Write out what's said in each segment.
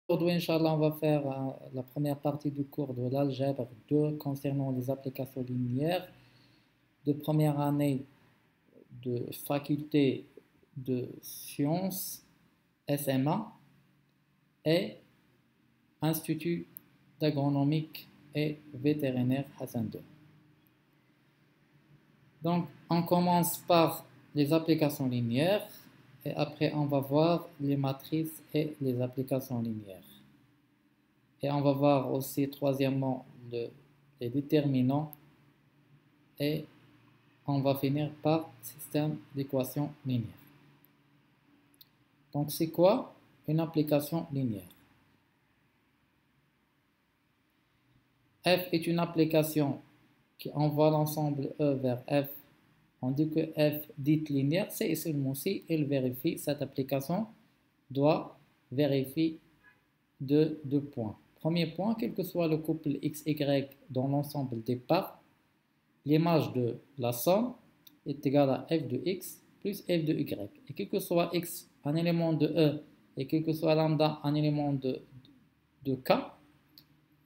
Aujourd'hui, Inch'Allah, on va faire la première partie du cours de l'algèbre 2 concernant les applications linéaires de première année de faculté de sciences SMA et Institut d'agronomique et vétérinaire Hassan II. Donc, on commence par les applications linéaires et après on va voir les matrices et les applications linéaires. Et on va voir aussi troisièmement les déterminants et on va finir par système d'équations linéaires. Donc c'est quoi une application linéaire? F est une application qui envoie l'ensemble E vers F. On dit que F dite linéaire, c'est seulement si elle vérifie, cette application doit vérifier deux points. Premier point, quel que soit le couple x, y dans l'ensemble des parts, l'image de la somme est égale à f de x plus f de y. Et quel que soit x un élément de E et quel que soit lambda un élément de K,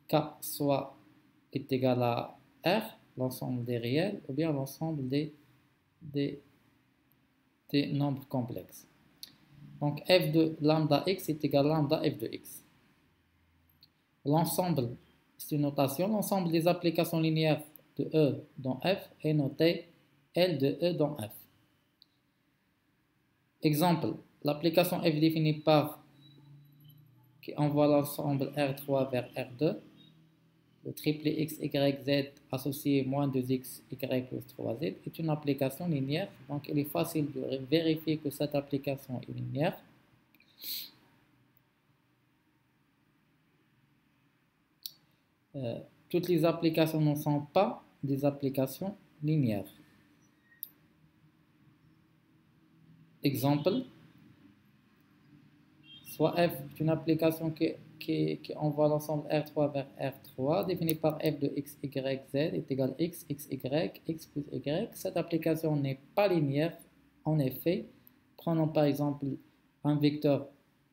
K soit est égal à R, l'ensemble des réels, ou bien l'ensemble des nombres complexes. Donc f de lambda x est égal à lambda f de x. L'ensemble, c'est une notation, l'ensemble des applications linéaires de E dans F est noté L de E dans F. Exemple, l'application F définie par qui envoie l'ensemble R3 vers R2, le triplé x, y, z associé moins 2x, y plus 3z est une application linéaire, donc il est facile de vérifier que cette application est linéaire. Toutes les applications ne sont pas des applications linéaires. Exemple, soit f est une application qui envoie l'ensemble R3 vers R3, définie par f de x, y, z est égal à x, x, y, x plus y. Cette application n'est pas linéaire. En effet, prenons par exemple un vecteur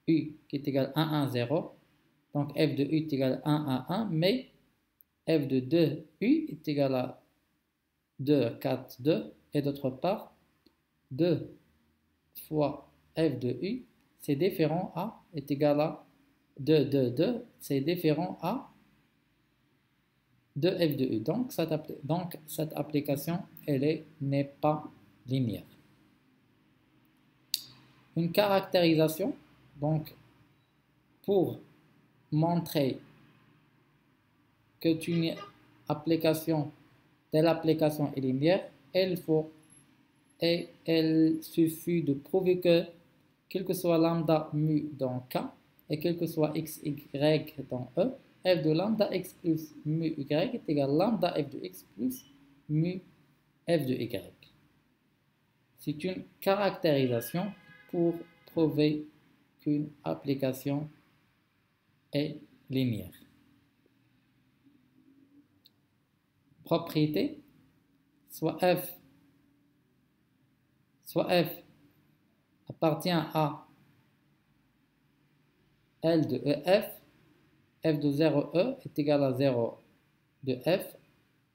u qui est égal à 1, 1, 0. Donc f de u est égal à 1, 1, 1, mais f de 2u est égal à 2, 4, 2. Et d'autre part, 2 fois f de u, c'est différent à, est égal à 2, 2, 2, c'est différent à 2f de u. Donc cette application, elle n'est pas linéaire. Une caractérisation, donc pour montrer que une application, telle application est linéaire, il suffit de prouver que quel que soit lambda mu dans K et quel que soit x, y dans E, f de lambda x plus mu y est égal à lambda f de x plus mu f de y. C'est une caractérisation pour prouver qu'une application est linéaire. Propriété, soit f appartient à L de EF, f de 0E est égal à 0 de f.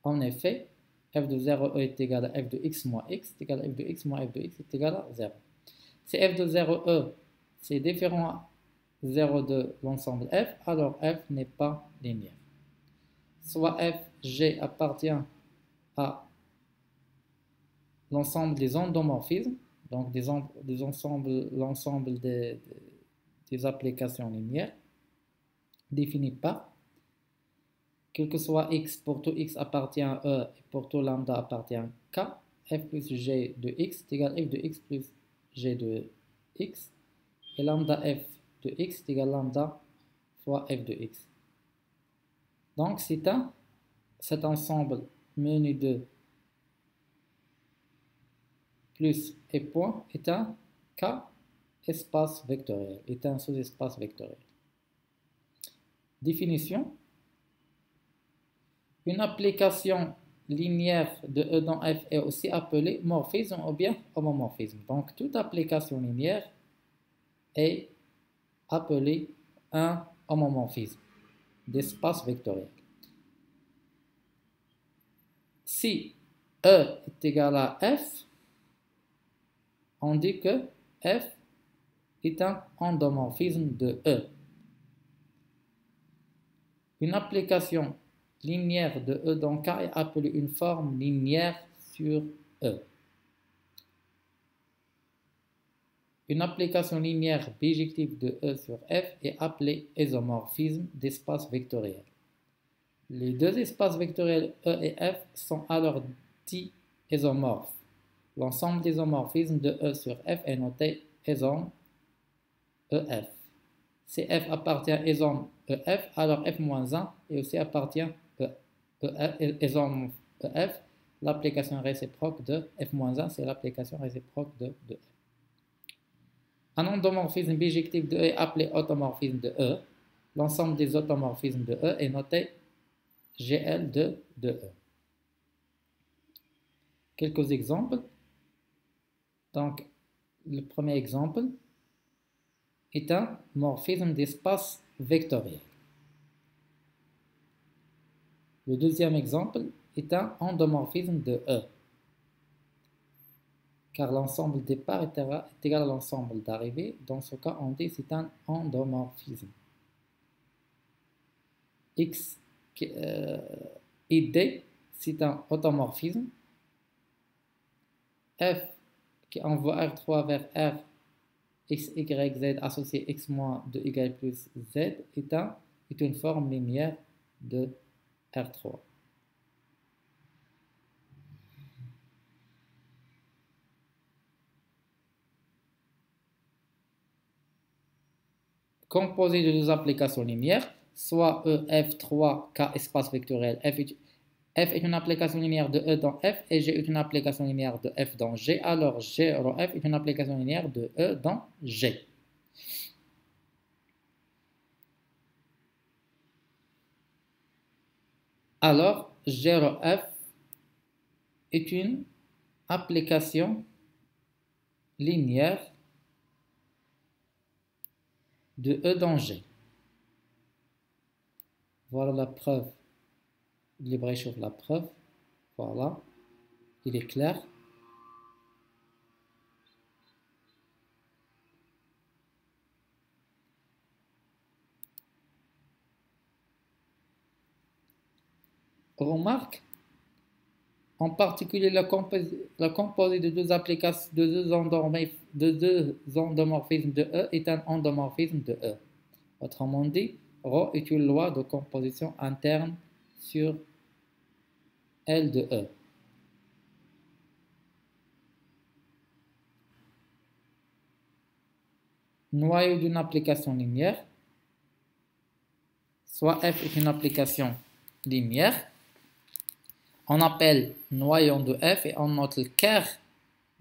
En effet, f de 0E est égal à f de x moins x est égal à f de x moins f de x est égal à 0. Si f de 0E c'est différent à 0 de l'ensemble f, alors f n'est pas linéaire. Soit fg appartient à l'ensemble des endomorphismes, donc l'ensemble des applications linéaires définies par, quel que soit x, pour tout x appartient à E et pour tout lambda appartient à K, f plus g de x est égal à f de x plus g de x, et lambda f de x est égal à lambda fois f de x. Donc cet ensemble menu de plus et point est un K espace vectoriel, est un sous-espace vectoriel. Définition. Une application linéaire de E dans F est aussi appelée morphisme ou bien homomorphisme. Donc toute application linéaire est appelée un homomorphisme d'espace vectoriel. Si E est égal à F, on dit que F est un endomorphisme de E. Une application linéaire de E dans K est appelée une forme linéaire sur E. Une application linéaire bijective de E sur F est appelée isomorphisme d'espace vectoriel. Les deux espaces vectoriels E et F sont alors dits isomorphes. L'ensemble des isomorphismes de E sur F est noté isom EF. Si F appartient à isom EF, alors F-1 et aussi appartient à isom EF. L'application réciproque de F-1, c'est l'application réciproque de F. Un endomorphisme bijectif de E est appelé automorphisme de E. L'ensemble des automorphismes de E est noté GL de E. Quelques exemples. Donc, le premier exemple est un morphisme d'espace vectoriel. Le deuxième exemple est un endomorphisme de E, car l'ensemble départ est égal à l'ensemble d'arrivée. Dans ce cas, on dit que c'est un endomorphisme. X et D, c'est un automorphisme. F qui envoie R3 vers R, X, Y, Z associé X moins de Y plus Z est une forme linéaire de R3. Composé de deux applications linéaires, soit E, F3, K, espace vectoriel. F est une application linéaire de E dans F et G est une application linéaire de F dans G. Alors G rho F est une application linéaire de E dans G. Alors G rho F est une application linéaire de E dans G. Voilà la preuve. Libre échauffe la preuve. Voilà. Il est clair. Remarque, en particulier la composée de deux applications, de deux endomorphismes de E est un endomorphisme de E. Autrement dit, ρ est une loi de composition interne sur L de E. Noyau d'une application linéaire, soit F est une application linéaire, on appelle noyau de F et on note le kerr,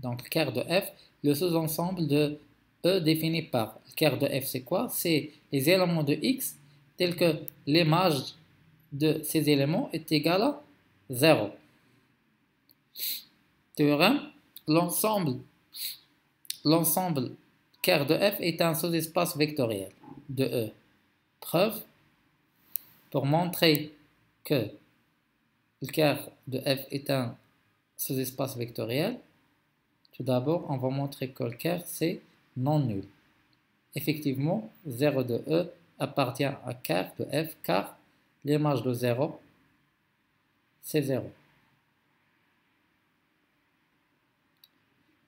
donc le kerr de F, le sous-ensemble de E défini par. Le kerr de F, c'est quoi? C'est les éléments de X tels que l'image de ces éléments est égale à 0. Théorème, l'ensemble kerr de F est un sous-espace vectoriel de E. Preuve, pour montrer que le kerr de F est un sous-espace vectoriel, tout d'abord, on va montrer que le kerr, c'est non nul. Effectivement, 0 de E appartient à kerr de F, car l'image de 0, c'est 0.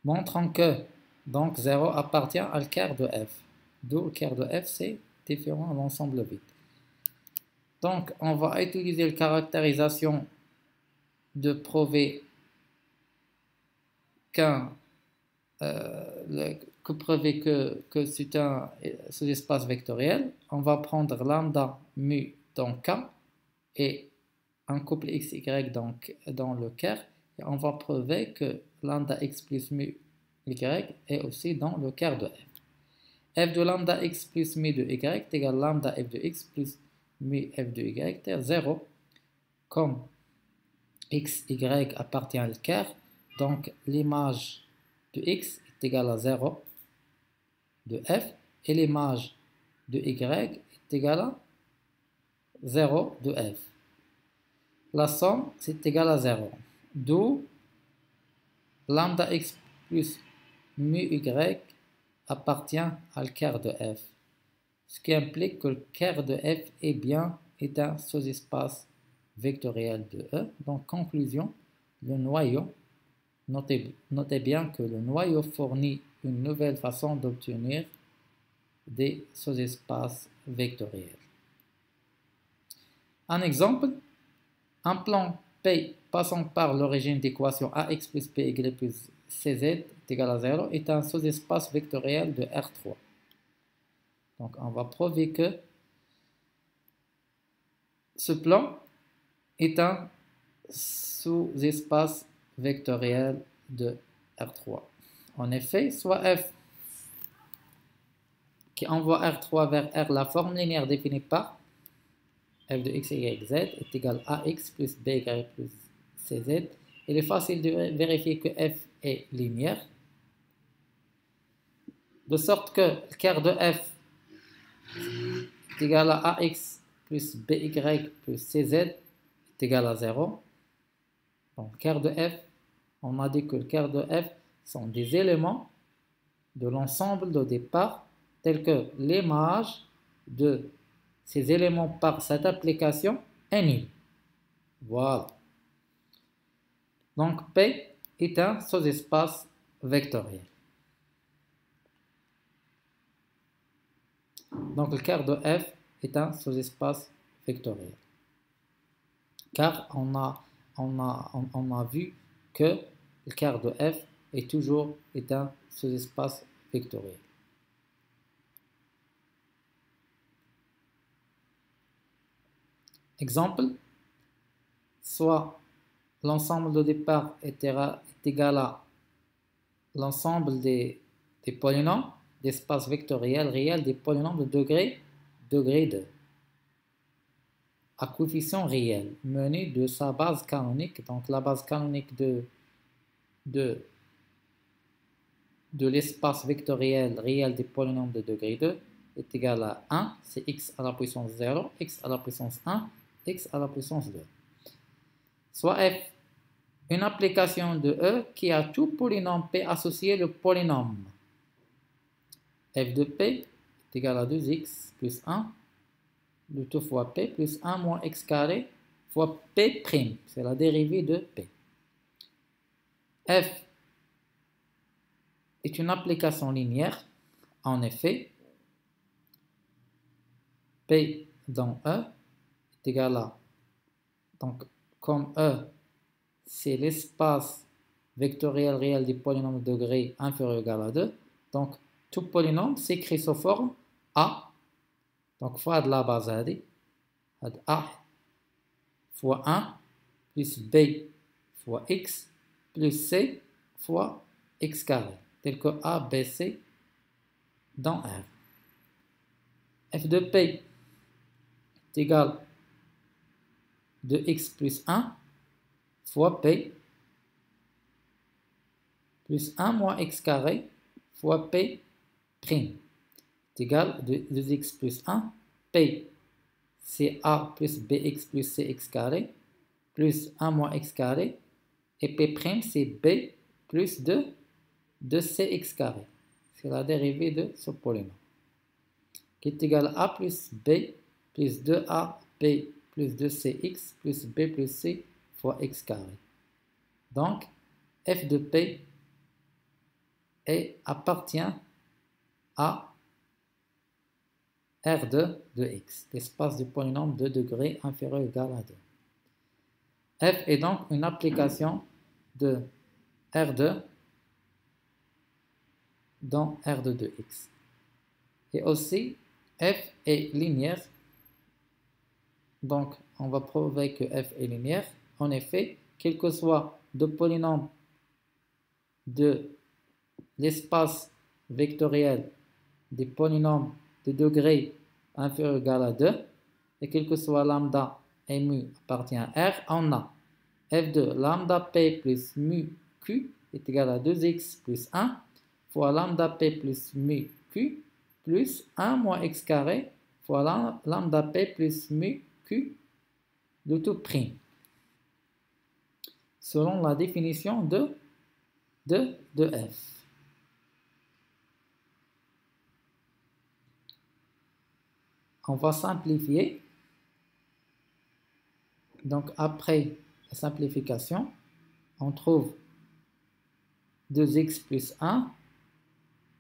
Montrant que donc 0 appartient à le kerr de F. D'où le kerr de F, c'est différent à l'ensemble vide. Donc, on va utiliser la caractérisation de prouver que c'est un sous-espace vectoriel. On va prendre lambda mu dans K et un couple x, y dans le kerr. Et on va prouver que lambda x plus mu y est aussi dans le kerr de f. F de lambda x plus mu de y est égal à lambda f de x plus mu f de y est 0. Comme x, y appartient au kerr, donc l'image de x est égale à 0 de f et l'image de y est égal à 0 de f. La somme, c'est égal à 0. D'où lambda x plus mu y appartient à le quart de f. Ce qui implique que le quart de f est un sous-espace vectoriel de E. Donc, conclusion, le noyau, notez bien que le noyau fournit une nouvelle façon d'obtenir des sous-espaces vectoriels. Un exemple, un plan P passant par l'origine d'équation ax plus by plus cz est égal à 0 est un sous-espace vectoriel de R3. Donc, on va prouver que ce plan est un sous-espace vectoriel de R3. En effet, soit f qui envoie R3 vers R, la forme linéaire définie par f de x, y, z est égal à ax plus by plus cz. Il est facile de vérifier que f est linéaire, de sorte que le quart de f est égal à ax plus by plus cz est égal à 0. Donc, quart de f, on a dit que le quart de f sont des éléments de l'ensemble de départ, tels que l'image de ces éléments par cette application est nulle. Voilà. Donc, P est un sous-espace vectoriel. Donc, le quart de f est un sous-espace vectoriel. Car on a vu que le quart de f est un sous-espace vectoriel. Exemple, soit l'ensemble de départ est égal à l'ensemble des polynômes d'espace vectoriel réel des polynômes de degré 2 à coefficient réel menés de sa base canonique. Donc la base canonique de l'espace vectoriel réel des polynômes de degré 2 est égal à 1, c'est x à la puissance 0, x à la puissance 1, x à la puissance 2. Soit f, une application de E qui a tout polynôme P associé le polynôme. F de P est égal à 2x plus 1, de tout fois P plus 1 moins x carré fois P', c'est la dérivée de P. F est une application linéaire, en effet, P dans E est égal à, donc comme E c'est l'espace vectoriel réel des polynômes de degré inférieur ou égal à 2, donc tout polynôme s'écrit sous forme A, donc fois de la base A fois 1 plus B fois X plus C fois X carré, tel que A, B, C dans R. F de P est égal de X plus 1 fois P plus 1 moins X carré fois P' est égal de 2x plus 1, P c'est A plus BX plus CX carré, plus 1 moins X carré, et P' c'est B plus 2 CX carré. C'est la dérivée de ce polynôme, qui est égal à A plus B plus 2AB plus 2CX plus B plus C fois X carré. Donc, F de P appartient à R2 de x, l'espace du polynôme de degré inférieur ou égal à 2. F est donc une application de R2 dans R2 de x. Et aussi, F est linéaire, donc on va prouver que F est linéaire. En effet, quel que soit le polynôme de l'espace vectoriel des polynômes de degré inférieur ou égal à 2, et quel que soit lambda et mu appartient à R, on a f de lambda p plus mu q est égal à 2x plus 1 fois lambda p plus mu q plus 1 moins x carré fois lambda P plus mu Q de tout prime, selon la définition de F. On va simplifier. Donc, après la simplification, on trouve 2x plus 1,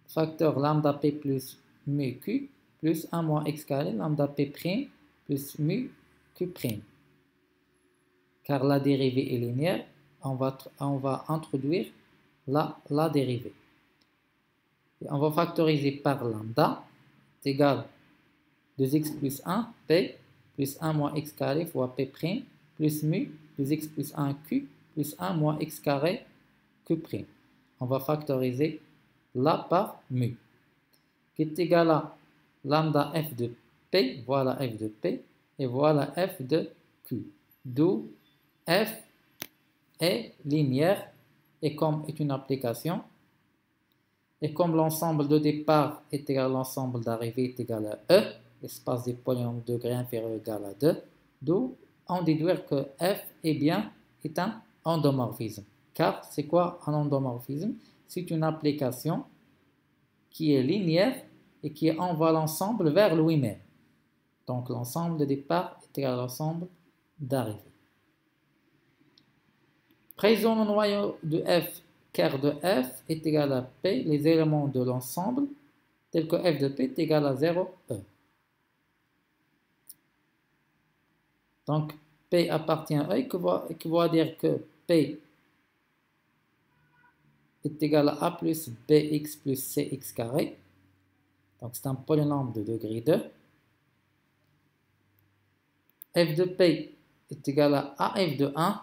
facteur lambda P plus mu Q, plus 1 moins x carré, lambda P prime, plus mu Q prime. Car la dérivée est linéaire, on va introduire la dérivée. Et on va factoriser par lambda, est égal 2x plus 1, P, plus 1 moins x carré fois P prime, plus mu, 2x plus 1, Q, plus 1 moins x carré, Q prime. On va factoriser là par mu, qui est égal à lambda f de P, voilà f de P, et voilà f de Q. D'où f est linéaire, et comme est une application, et comme l'ensemble de départ est égal à l'ensemble d'arrivée est égal à E, l'espace des polynômes de degré inférieur égal à 2, d'où on déduire que f est un endomorphisme. Car c'est quoi un endomorphisme? C'est une application qui est linéaire et qui envoie l'ensemble vers lui-même. Donc l'ensemble de départ est égal à l'ensemble d'arrivée. Présent le noyau de f, ker de f est égal à P, les éléments de l'ensemble, tels que f de P est égal à 0, E. Donc P appartient à E, qui va dire que P est égal à A plus Bx plus Cx carré. Donc c'est un polynôme de degré 2. F de P est égal à AF de 1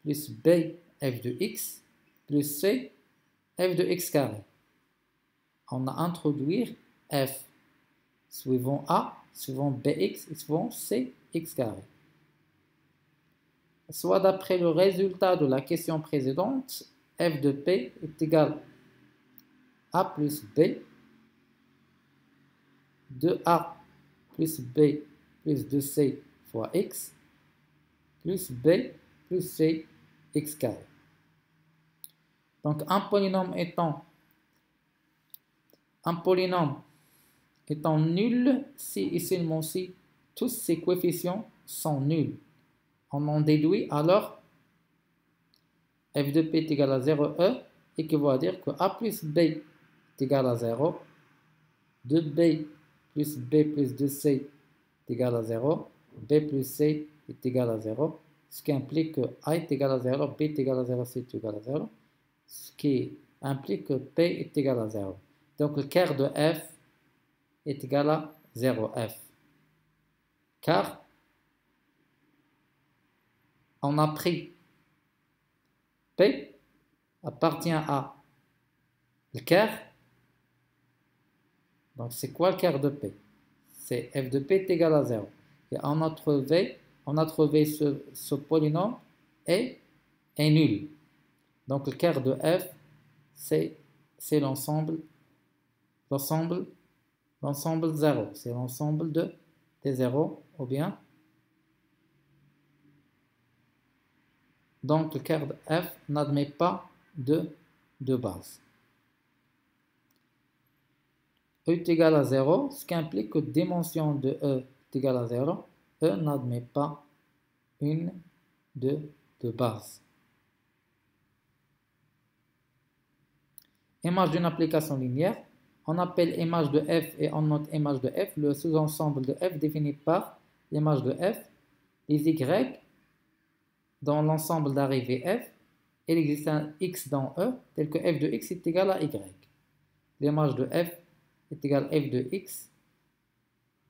plus B f de x plus C f de x carré. On a introduit f suivant A, suivant Bx et suivant Cx carré. Soit d'après le résultat de la question précédente, f de P est égal à A plus B de A plus B plus de C fois x plus B plus C x carré. Donc un polynôme étant nul si et seulement si tous ses coefficients sont nuls. On en déduit alors f de P est égal à 0e, et qui va dire que A plus B est égal à 0, 2B plus B plus 2C est égal à 0, B plus C est égal à 0, ce qui implique que A est égal à 0, B est égal à 0, C est égal à 0, ce qui implique que P est égal à 0. Donc le ker de F est égal à 0F. Car on a pris P appartient à le ker. Donc c'est quoi le ker de P? C'est f de P est égal à 0. Et on a trouvé ce polynôme est nul. Donc le ker de f, c'est l'ensemble 0. C'est l'ensemble des zéros, ou bien. Donc le ker de f n'admet pas de base. E est égal à 0, ce qui implique que dimension de E est égal à 0. E n'admet pas une de base. Image d'une application linéaire. On appelle image de f et on note image de f le sous-ensemble de f défini par l'image de f, les y dans l'ensemble d'arrivée f et l'existence x dans E, tel que f de x est égal à y. L'image de f est égal à f de x,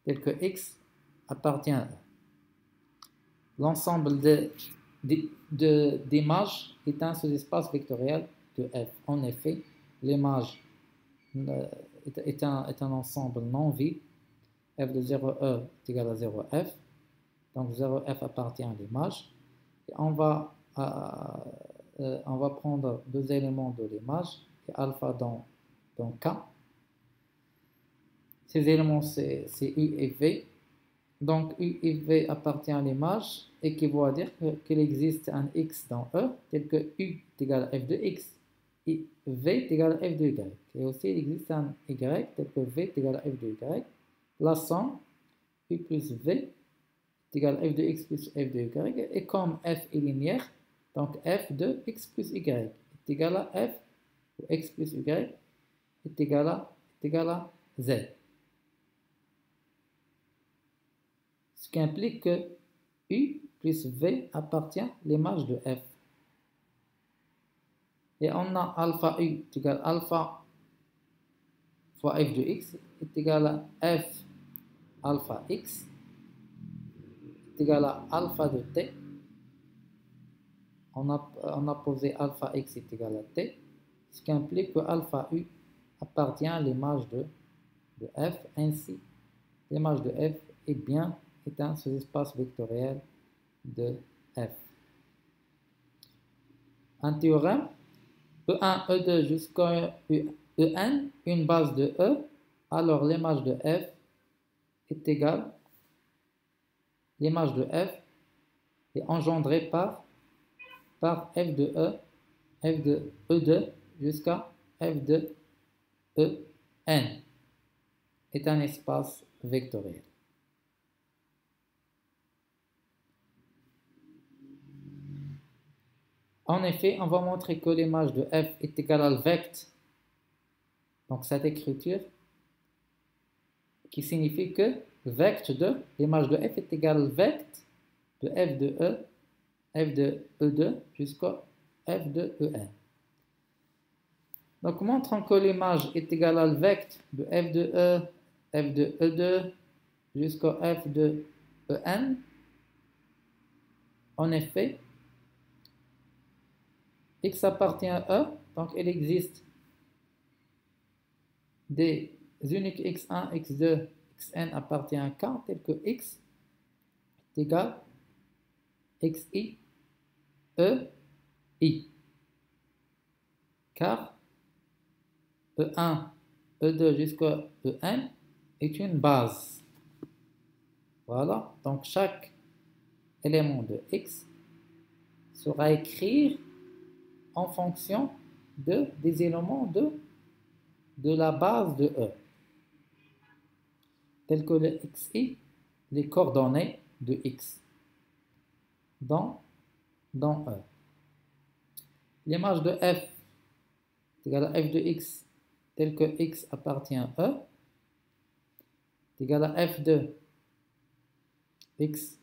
tel que x appartient à E. L'ensemble d'images est un sous-espace vectoriel de f. En effet, l'image est un ensemble non vide. F de 0e est égal à 0f. Donc 0f appartient à l'image. On va prendre deux éléments de l'image, alpha dans K. Ces éléments, c'est U et V. Donc, U et V appartient à l'image, équivaut à dire qu'il existe un X dans E, tel que U est égal à f de X, et V est égal à f de Y. Et aussi, il existe un Y, tel que V est égal à f de Y. La somme, U plus V est égal à f de X plus f de Y. Et comme f est linéaire, donc f de X plus Y est égal à f, ou X plus Y est égal à Z. Ce qui implique que U plus V appartient à l'image de f. Et on a alpha U est égal à alpha fois f de x est égal à f alpha x est égal à alpha de t. On a posé alpha x est égal à t, ce qui implique que alpha U appartient à l'image de f. Ainsi, l'image de f est un sous-espace vectoriel de f. Un théorème, E1, E2 jusqu'à En, une base de E, alors l'image de f est égale, l'image de f est engendrée par f de E, f de E2 jusqu'à f de En, est un espace vectoriel. En effet, on va montrer que l'image de f est égale à le vecte, donc cette écriture, qui signifie que le vecte de l'image de f est égal au vecte de f de E, f de E2 jusqu'à f de En. Donc, montrons que l'image est égale à le vecte de f de E, f de E2 jusqu'à f de En. En effet, x appartient à E, donc il existe des uniques x1, x2, xn appartient à K, tel que x est égal à xi, e, i. Car E1, E2 jusqu'à En est une base. Voilà, donc chaque élément de x sera écrit en fonction des éléments de la base de E, tels que le xi, les coordonnées de x dans E. L'image de f est égale à f de x, tel que x appartient à E, est égale à f de x,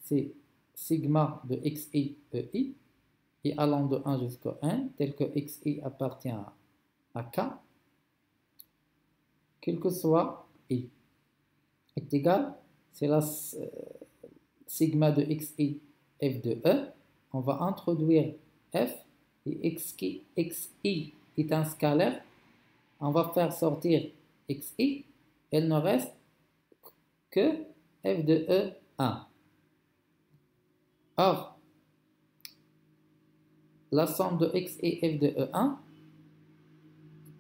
c'est sigma de xi ei, et allant de 1 jusqu'à n, tel que xi appartient à k, quel que soit i, est égal, c'est la sigma de xi f de E. On va introduire f, et xi est un scalaire. On va faire sortir xi, il ne reste que f de E1. Or, la somme de x et f de E1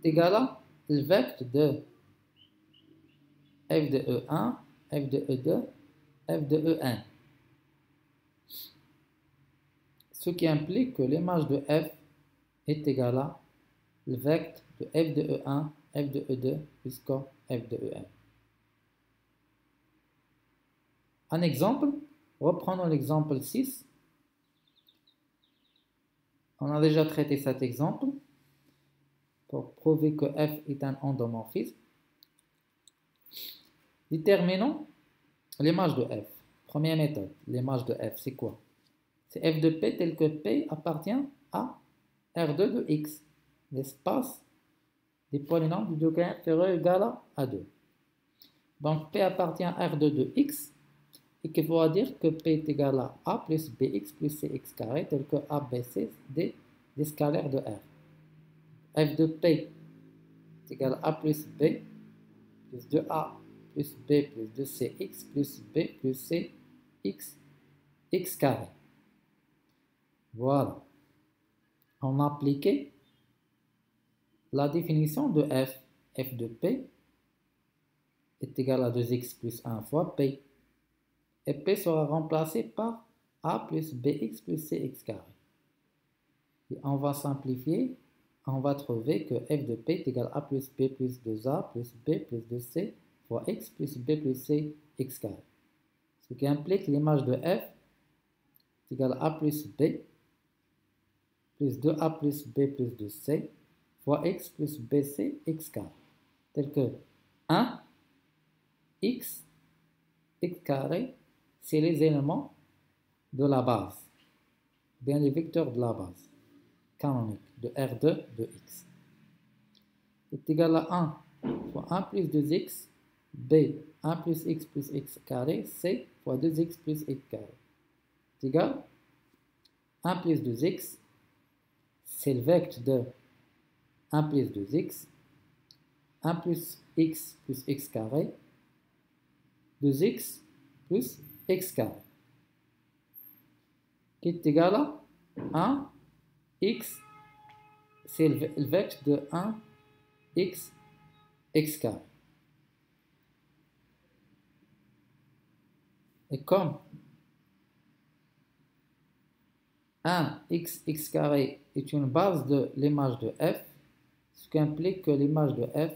est égale à le vecte de f de E1, f de E2, f de En. Ce qui implique que l'image de f est égale à le vecte de f de E1, f de E2 jusqu'à f de En. Un exemple, reprenons l'exemple 6. On a déjà traité cet exemple pour prouver que f est un endomorphisme. Déterminons l'image de f. Première méthode, l'image de f, c'est quoi? C'est f de p tel que p appartient à R2 de x, l'espace des polynômes du degré inférieur égal à 2. Donc p appartient à R2 de x, et qu'il faut dire que p est égal à a plus bx plus cx carré, tel que a, b, c, des scalaires de R. F de p est égal à a plus b plus 2a plus b plus 2cx plus b plus c x carré. Voilà. On a appliqué la définition de f. F de p est égal à 2x plus 1 fois p. Et P sera remplacé par A plus BX plus CX carré. Et on va simplifier, on va trouver que f de P est égal à A plus B plus 2A plus B plus 2C fois X plus B plus C X carré. Ce qui implique l'image de f est égale à A plus B plus 2A plus B plus 2C fois X plus BC X carré. Tel que 1, X, X carré, c'est les éléments de la base, bien les vecteurs de la base canonique de R2 de X. Est égal à 1 fois 1 plus 2X, B, 1 plus X carré, C fois 2X plus X carré. Est égal à 1 plus 2X, c'est le vecteur de 1 plus 2X, 1 plus X carré, 2X plus X carré, qui est égal à 1, X, c'est le vecteur de 1, X carré. Et comme 1 x carré est une base de l'image de f, ce qui implique que l'image de f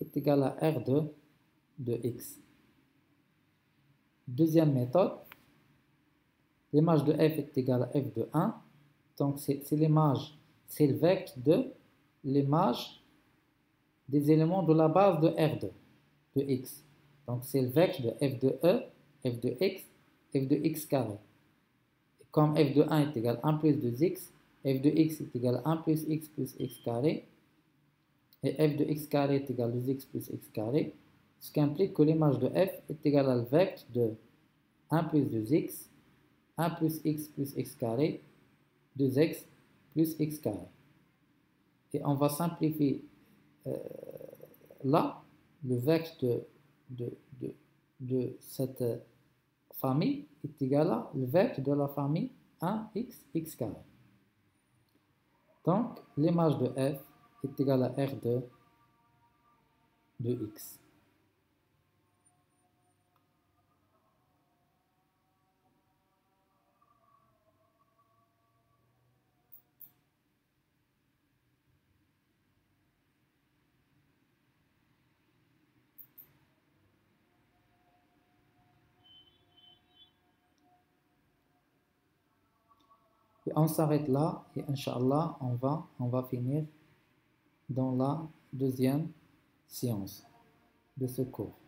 est égale à R2 de x. Deuxième méthode, l'image de f est égale à f de 1, donc c'est l'image, c'est le vecteur de l'image des éléments de la base de R2 de x. Donc c'est le vecteur de f de e, f de x, f de x carré. Comme f de 1 est égal à 1 plus 2x, f de x est égal à 1 plus x carré, et f de x carré est égal à 2x plus x carré, ce qui implique que l'image de f est égale à le vecteur de 1 plus 2x, 1 plus x carré, 2x plus x carré. Et on va simplifier là le vecteur de cette famille est égal à le vecteur de la famille 1x carré. Donc, l'image de f est égale à R2 de x. Et on s'arrête là et Inch'Allah, on va finir dans la deuxième séance de ce cours.